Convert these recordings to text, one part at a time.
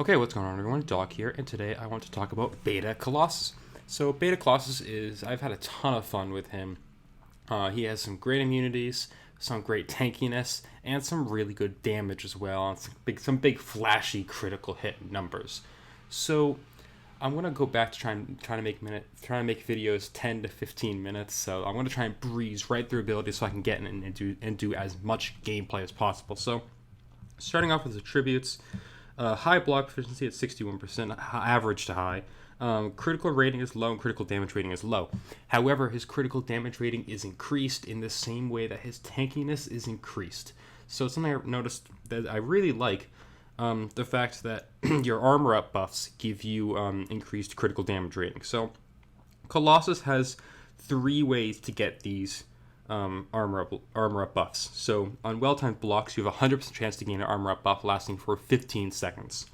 Okay, what's going on everyone? Doc here, and today I want to talk about Beta Colossus. So Beta Colossus I've had a ton of fun with him. He has some great immunities, some great tankiness, and some really good damage as well, and some big flashy critical hit numbers. So I'm gonna go back to trying to make videos 10 to 15 minutes. So I'm gonna try and breeze right through abilities so I can get in and do as much gameplay as possible. So starting off with attributes. High block proficiency at 61%, average to high. Critical rating is low and critical damage rating is low. However, his critical damage rating is increased in the same way that his tankiness is increased. So it's something I noticed that I really like, the fact that your armor up buffs give you increased critical damage rating. So Colossus has 3 ways to get these armor up buffs. So on well-timed blocks, you have a 100% chance to gain an armor up buff lasting for 15 seconds.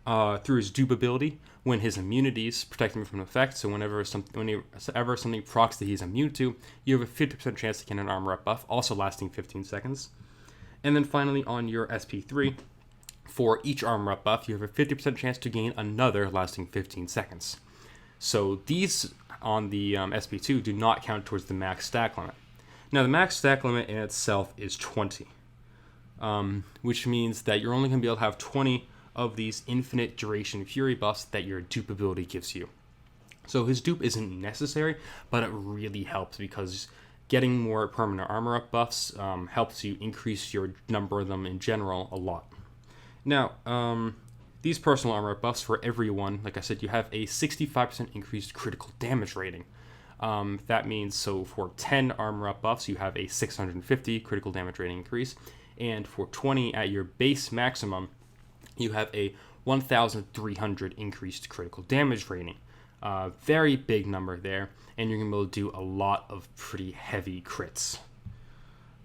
Through his dupe ability, when his immunities protect him from effects, so whenever something procs that he's immune to, you have a 50% chance to gain an armor up buff, also lasting 15 seconds. And then finally, on your SP3, for each armor up buff, you have a 50% chance to gain another lasting 15 seconds. So these on the SP2 do not count towards the max stack limit. Now, the max stack limit in itself is 20, which means that you're only going to be able to have 20 of these infinite duration fury buffs that your dupe ability gives you. So his dupe isn't necessary, but it really helps because getting more permanent armor up buffs helps you increase your number of them in general a lot. Now, these personal armor up buffs for everyone, like I said, you have a 65% increased critical damage rating. That means, so for 10 armor up buffs, you have a 650 critical damage rating increase, and for 20 at your base maximum, you have a 1,300 increased critical damage rating. Very big number there, and you're going to be able to do a lot of pretty heavy crits.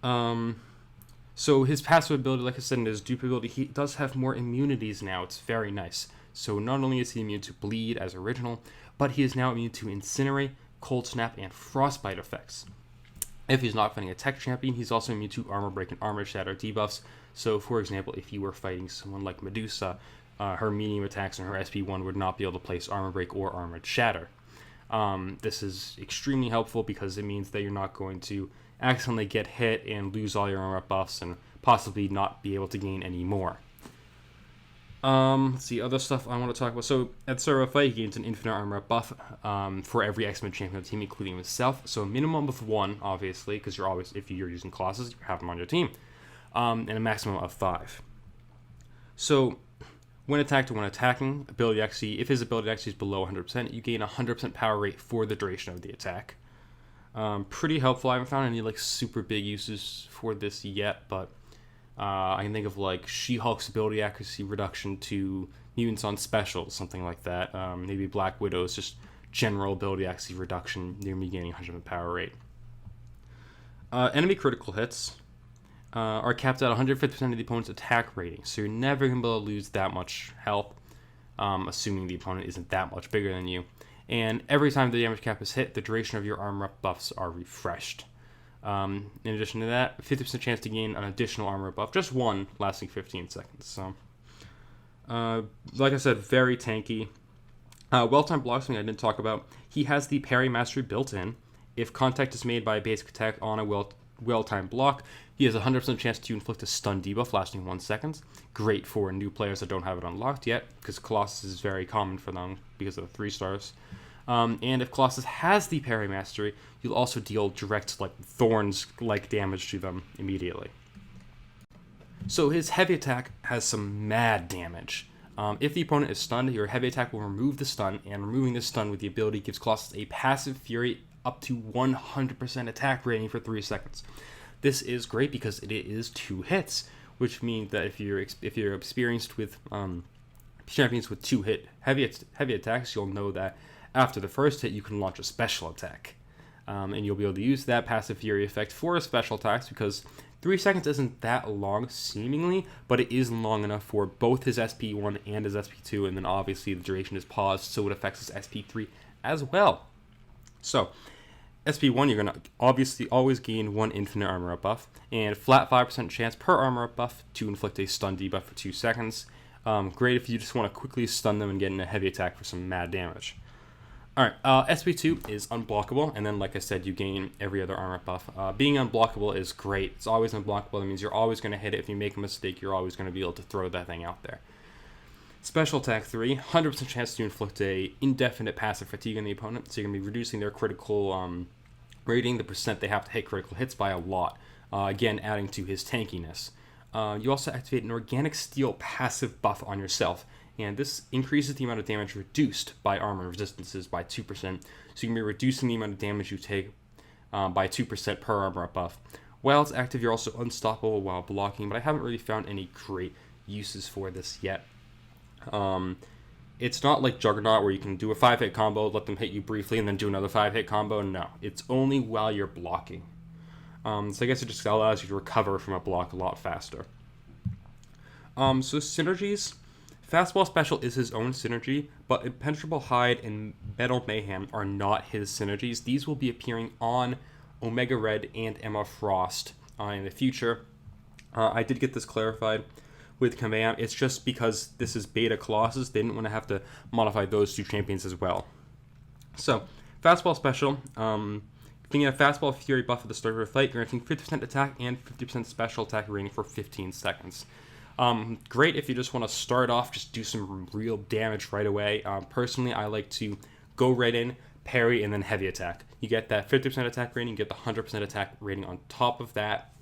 So his passive ability, like I said, in his dupe ability, he does have more immunities now. It's very nice. So not only is he immune to bleed as original, but he is now immune to incinerate, cold snap, and frostbite effects. If he's not fighting a tech champion, he's also immune to armor break and armor shatter debuffs. So for example, if you were fighting someone like Medusa, her medium attacks and her SP1 would not be able to place armor break or armor shatter. This is extremely helpful because it means that you're not going to accidentally get hit and lose all your armor buffs and possibly not be able to gain any more. Let's see, other stuff I want to talk about. So at Servo Fight, he gains an infinite armor buff for every X-Men champion on the team, including himself. So a minimum of 1, obviously, because if you're using Colossus, you have him on your team. And a maximum of 5. So when attacked or when attacking, ability XC, if his ability XC is below 100%, you gain 100% power rate for the duration of the attack. Pretty helpful. I haven't found any super big uses for this yet, but I can think of She-Hulk's ability accuracy reduction to mutants on specials, something like that. Maybe Black Widow's just general ability accuracy reduction near me gaining 100% power rate. Enemy critical hits are capped at 150% of the opponent's attack rating, so you're never going to be able to lose that much health, assuming the opponent isn't that much bigger than you. And every time the damage cap is hit, the duration of your armor up buffs are refreshed. In addition to that, 50% chance to gain an additional armor buff, just one, lasting 15 seconds. So, like I said, very tanky. Well-timed block, something I didn't talk about. He has the parry mastery built in. If contact is made by a basic attack on a well-timed block, he has a 100% chance to inflict a stun debuff lasting 1 second. Great for new players that don't have it unlocked yet, because Colossus is very common for them because of the 3 stars. And if Colossus has the parry mastery, you'll also deal direct, thorns-like damage to them immediately. So his heavy attack has some mad damage. If the opponent is stunned, your heavy attack will remove the stun, and removing the stun with the ability gives Colossus a passive fury up to 100% attack rating for 3 seconds. This is great because it is 2 hits, which means that if you're experienced with champions with 2-hit heavy attacks, you'll know that after the first hit, you can launch a special attack. And you'll be able to use that passive fury effect for a special attacks because 3 seconds isn't that long, seemingly, but it is long enough for both his SP1 and his SP2, and then obviously the duration is paused, so it affects his SP3 as well. So, SP1, you're going to obviously always gain 1 infinite armor up buff, and flat 5% chance per armor up buff to inflict a stun debuff for 2 seconds. Great if you just want to quickly stun them and get in a heavy attack for some mad damage. Alright, SP2 is unblockable, and then like I said, you gain every other armor buff. Being unblockable is great. It's always unblockable. That means you're always going to hit it. If you make a mistake, you're always going to be able to throw that thing out there. Special attack 3, 100% chance to inflict a indefinite passive fatigue on the opponent, so you're going to be reducing their critical rating, the percent they have to hit critical hits by a lot. Again, adding to his tankiness. You also activate an organic steel passive buff on yourself, and this increases the amount of damage reduced by armor resistances by 2%, so you can be reducing the amount of damage you take by 2% per armor up buff. While it's active, you're also unstoppable while blocking, but I haven't really found any great uses for this yet. It's not like Juggernaut where you can do a 5-hit combo, let them hit you briefly, and then do another 5-hit combo. No, it's only while you're blocking. So I guess it just allows you to recover from a block a lot faster. So Synergies. Fastball Special is his own synergy, but Impenetrable Hide and Metal Mayhem are not his synergies. These will be appearing on Omega Red and Emma Frost in the future. I did get this clarified with Kabam. It's just because this is Beta Colossus, they didn't want to have to modify those two champions as well. So, Fastball Special. Thinking a Fastball Fury buff at the start of a fight, granting 50% attack and 50% special attack rating for 15 seconds. Great if you just want to start off, just do some real damage right away. Personally, I like to go right in, parry, and then heavy attack. You get that 50% attack rating, you get the 100% attack rating on top of that.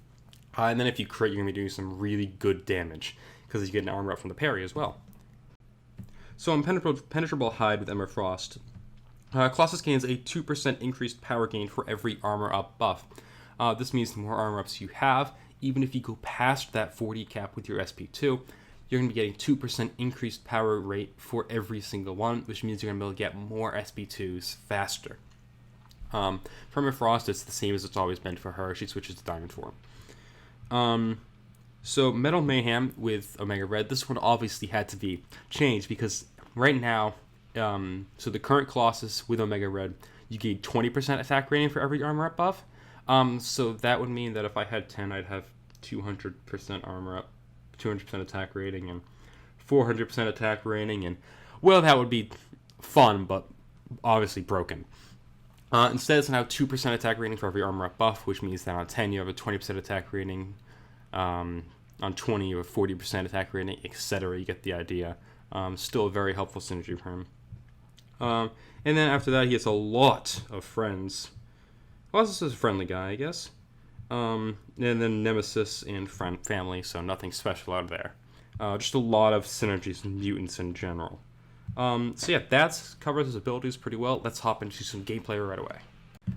And then if you crit, you're going to be doing some really good damage, because you get an armor up from the parry as well. So Impenetrable Hide with Emma Frost. Colossus gains a 2% increased power gain for every armor up buff. This means the more armor ups you have, even if you go past that 40 cap with your SP2, you're going to be getting 2% increased power rate for every single one, which means you're going to be able to get more SP2s faster. For Emma Frost, it's the same as it's always been for her. She switches to Diamond form. So Metal Mayhem with Omega Red, this one obviously had to be changed because right now, so the current Colossus with Omega Red, you gain 20% attack rating for every armor up buff. So that would mean that if I had 10, I'd have 200% armor up, 200% attack rating, and 400% attack rating, and well, that would be fun, but obviously broken. Instead, it's now 2% attack rating for every armor up buff, which means that on 10 you have a 20% attack rating, on 20 you have 40% attack rating, etc. You get the idea. Still a very helpful synergy for him. And then after that, he has a lot of friends. Colossus is a friendly guy, I guess. And then Nemesis and family, so nothing special out of there. Just a lot of synergies and mutants in general. So yeah, that covers his abilities pretty well. Let's hop into some gameplay right away.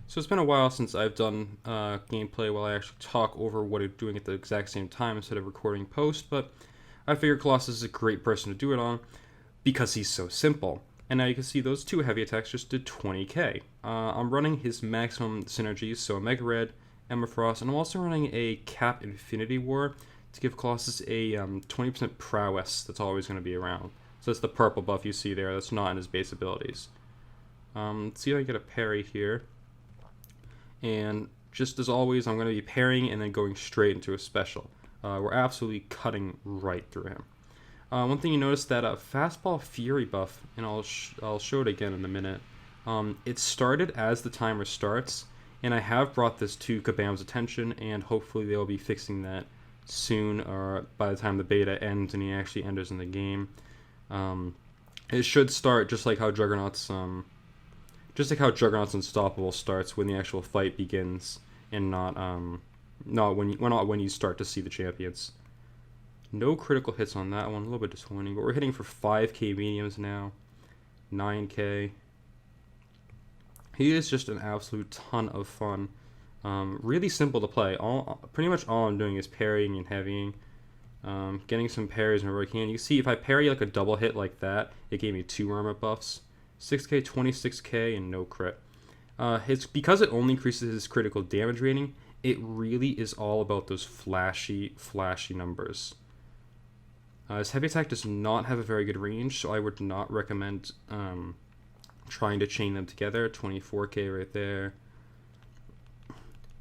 So it's been a while since I've done gameplay while I actually talk over what I'm doing at the exact same time instead of recording post, but I figured Colossus is a great person to do it on because he's so simple. And now you can see those two heavy attacks just did 20k. I'm running his maximum synergies, so Omega Red, Emma Frost, and I'm also running a Cap Infinity War to give Colossus a 20% prowess that's always going to be around. So that's the purple buff you see there, that's not in his base abilities. Let's see if I get a parry here. And just as always, I'm going to be parrying and then going straight into a special. We're absolutely cutting right through him. One thing you notice that Fastball Fury buff, and I'll show it again in a minute, it started as the timer starts, and I have brought this to Kabam's attention, and hopefully they'll be fixing that soon, or by the time the beta ends and he actually enters in the game. It should start just like how Juggernaut's Unstoppable starts when the actual fight begins, and not when you start to see the champions. No critical hits on that one, a little bit disappointing, but we're hitting for 5k mediums now, 9k. He is just an absolute ton of fun. Really simple to play. Pretty much all I'm doing is parrying and heavying. Getting some parries whenever I can. You see, if I parry like a double hit like that, it gave me 2 armor buffs. 6k, 26k, and no crit. Because it only increases his critical damage rating, it really is all about those flashy numbers. His heavy attack does not have a very good range, so I would not recommend trying to chain them together. 24k right there.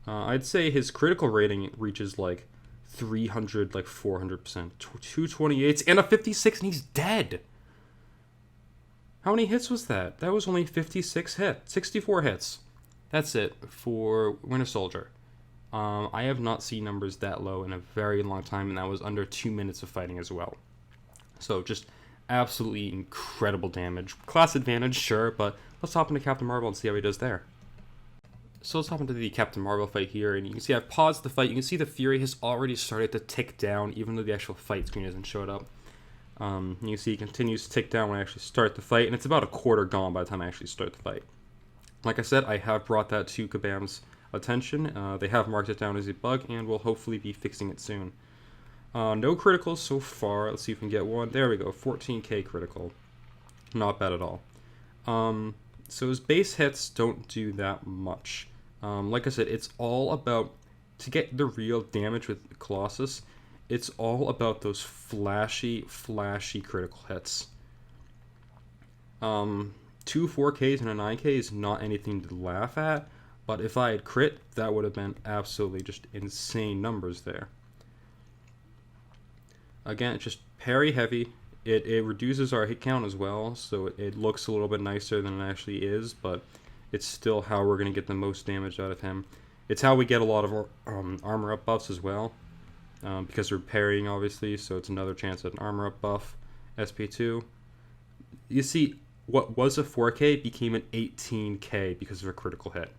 I'd say his critical rating reaches like 300, like 400%. 228s and a 56, and he's dead. How many hits was that? That was only 56 hits. 64 hits. That's it for Winter Soldier. I have not seen numbers that low in a very long time, and that was under 2 minutes of fighting as well. So just absolutely incredible damage. Class advantage, sure, but let's hop into Captain Marvel and see how he does there. So let's hop into the Captain Marvel fight here, and you can see I've paused the fight. You can see the Fury has already started to tick down, even though the actual fight screen hasn't showed up. You can see he continues to tick down when I actually start the fight, and it's about a quarter gone by the time I actually start the fight. Like I said, I have brought that to Kabam's attention. They have marked it down as a bug, and will hopefully be fixing it soon. No criticals so far. Let's see if we can get one. There we go, 14k critical. Not bad at all. So his base hits don't do that much. Like I said, it's all about, to get the real damage with Colossus, it's all about those flashy critical hits. 2 4Ks and a 9K is not anything to laugh at, but if I had crit, that would have been absolutely just insane numbers there. Again, it's just parry heavy. It reduces our hit count as well, so it looks a little bit nicer than it actually is, but it's still how we're going to get the most damage out of him. It's how we get a lot of armor up buffs as well, because we're parrying, obviously, so it's another chance at an armor up buff. SP2. You see, what was a 4K became an 18K because of a critical hit.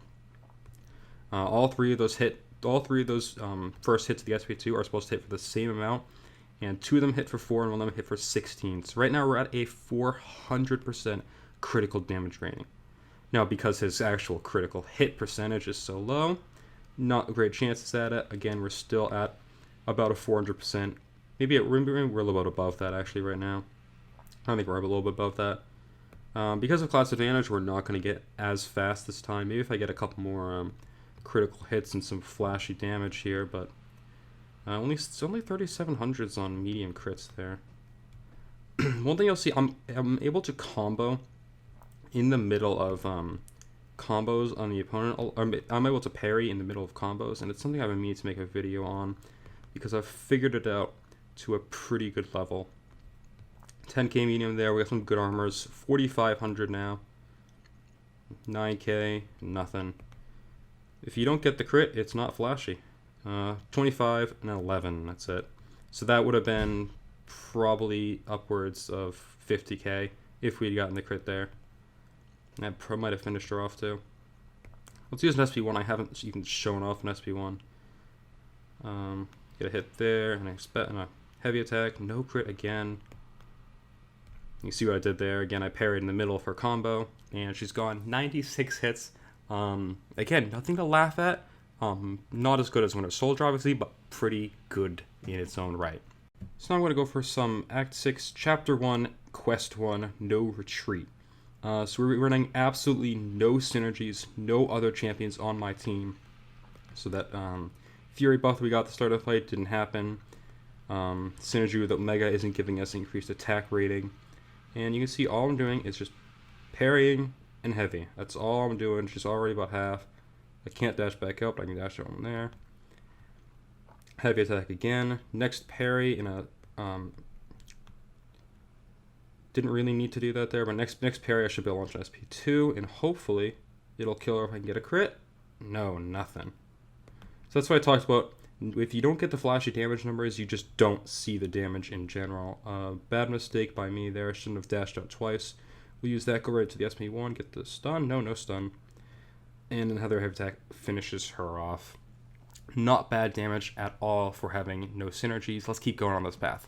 All three of those first hits of the SP2 are supposed to hit for the same amount, and 2 of them hit for 4 and 1 of them hit for 16. So right now we're at a 400% critical damage rating. Now, because his actual critical hit percentage is so low, not great chances at it. Again, we're still at about a 400%. Maybe we're a little bit above that actually right now. I think we're a little bit above that. Because of class advantage, we're not going to get as fast this time. Maybe if I get a couple more critical hits and some flashy damage here, but it's only 3700s on medium crits there. One thing you'll see, I'm able to combo in the middle of combos on the opponent. I'm able to parry in the middle of combos, and it's something I've been meaning to make a video on because I've figured it out to a pretty good level. 10k medium there. We got some good armors. 4500 now. 9k, nothing. If you don't get the crit, it's not flashy. 25 and 11, that's it. So that would have been probably upwards of 50k if we'd gotten the crit there. That might have finished her off too. Let's use an SP1. I haven't even shown off an SP1. Get a hit there, and a heavy attack. No crit again. You see what I did there. Again, I parried in the middle of her combo, and she's gone. 96 hits. Again, nothing to laugh at. Not as good as Winter Soldier, obviously, but pretty good in its own right. So now I'm going to go for some Act 6, Chapter 1, Quest 1, No Retreat. So we're running absolutely no synergies, no other champions on my team. So that Fury buff we got at the start of the fight didn't happen. Synergy with Omega isn't giving us increased attack rating. And you can see all I'm doing is just parrying and heavy. That's all I'm doing. She's already about half. I can't dash back up, but I can dash over there. Heavy attack again. Next parry in a... didn't really need to do that there, but next parry I should be able to launch an SP2, and hopefully it'll kill her if I can get a crit. No, nothing. So that's what I talked about. If you don't get the flashy damage numbers, you just don't see the damage in general. Bad mistake by me there. I shouldn't have dashed out twice. We'll use that, go right to the SP1, get the stun. No stun. And then Heather Heavy Attack finishes her off. Not bad damage at all for having no synergies. Let's keep going on this path.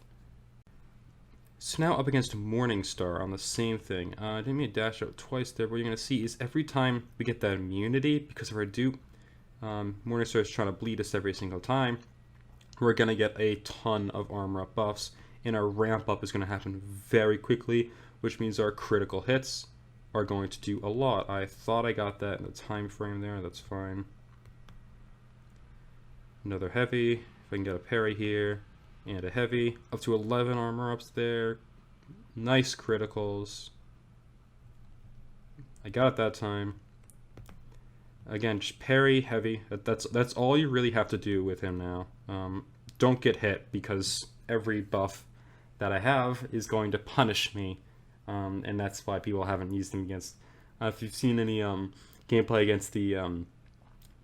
So now up against Morningstar on the same thing. I didn't mean to dash out twice there. What you're going to see is every time we get that immunity, because of our dupe, Morningstar is trying to bleed us every single time, we're going to get a ton of armor up buffs, and our ramp up is going to happen very quickly, which means our critical hits are going to do a lot. I thought I got that in the time frame there. That's fine. Another heavy. If I can get a parry here. And a heavy. Up to 11 armor ups there. Nice criticals. I got it that time. Again, just parry, heavy. That's all you really have to do with him now. don't get hit, because every buff that I have is going to punish me, and that's why people haven't used him against. If you've seen any gameplay against the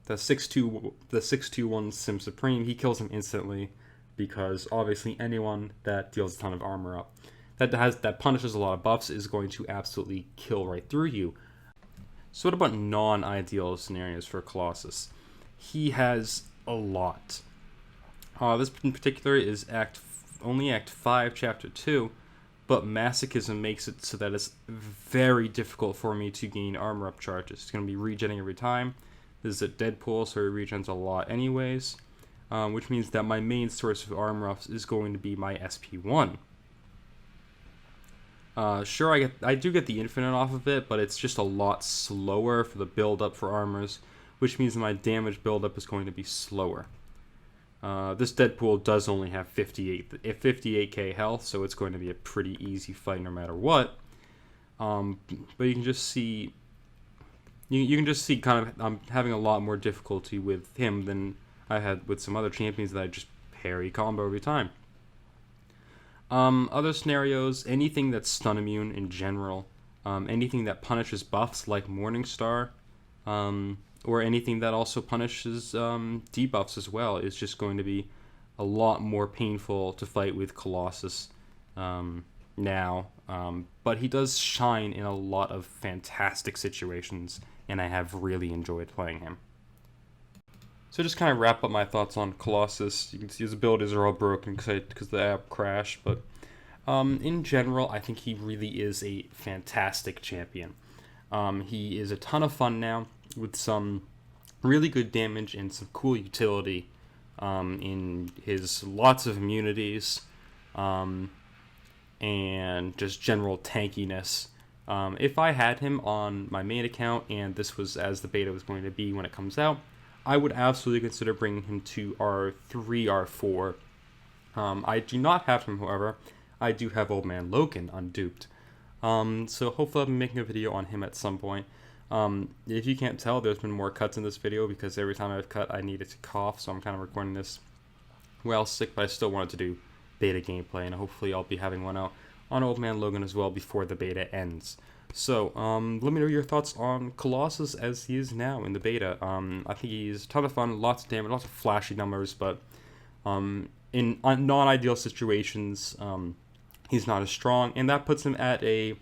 621 Sim Supreme, he kills him instantly, because obviously anyone that deals a ton of armor up that punishes a lot of buffs is going to absolutely kill right through you. So what about non-ideal scenarios for Colossus? He has a lot. This in particular is only Act 5, Chapter 2, but Masochism makes it so that it's very difficult for me to gain armor up charges. It's going to be regenerating every time. This is a Deadpool, so it regens a lot anyways, which means that my main source of armor ups is going to be my SP1. Sure, I do get the infinite off of it, but it's just a lot slower for the build-up for armors, which means that my damage build-up is going to be slower. This Deadpool does only have 58k health, so it's going to be a pretty easy fight no matter what. But you can just see, kind of I'm having a lot more difficulty with him than I had with some other champions that I just parry combo every time. Other scenarios, anything that's stun immune in general, anything that punishes buffs like Morningstar, or anything that also punishes debuffs as well, is just going to be a lot more painful to fight with Colossus now. But he does shine in a lot of fantastic situations, and I have really enjoyed playing him. So just kind of wrap up my thoughts on Colossus. You can see his abilities are all broken because the app crashed, but in general, I think he really is a fantastic champion. He is a ton of fun now, with some really good damage and some cool utility in his lots of immunities, and just general tankiness. If I had him on my main account, and this was as the beta was going to be when it comes out, I would absolutely consider bringing him to R3, R4. I do not have him, however. I do have Old Man Logan unduped. So hopefully I'll be making a video on him at some point. If you can't tell, there's been more cuts in this video, because every time I've cut, I needed to cough, so I'm kind of recording this while sick, but I still wanted to do beta gameplay, and hopefully I'll be having one out on Old Man Logan as well before the beta ends. So, let me know your thoughts on Colossus as he is now in the beta. I think he's a ton of fun, lots of damage, lots of flashy numbers, but in non-ideal situations, he's not as strong, and that puts him at a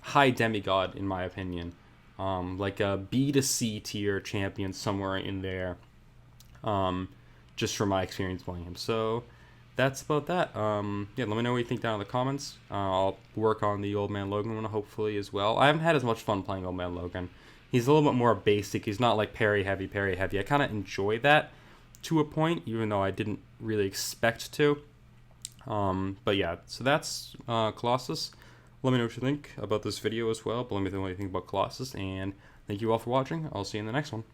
high demigod, in my opinion. Like a B to C tier champion somewhere in there, just from my experience playing him. So, that's about that. Yeah, let me know what you think down in the comments. I'll work on the Old Man Logan one, hopefully, as well. I haven't had as much fun playing Old Man Logan. He's a little bit more basic. He's not like parry heavy. I kind of enjoy that to a point, even though I didn't really expect to. But yeah, so that's Colossus. Let me know what you think about this video as well, but let me know what you think about Colossus, and thank you all for watching. I'll see you in the next one.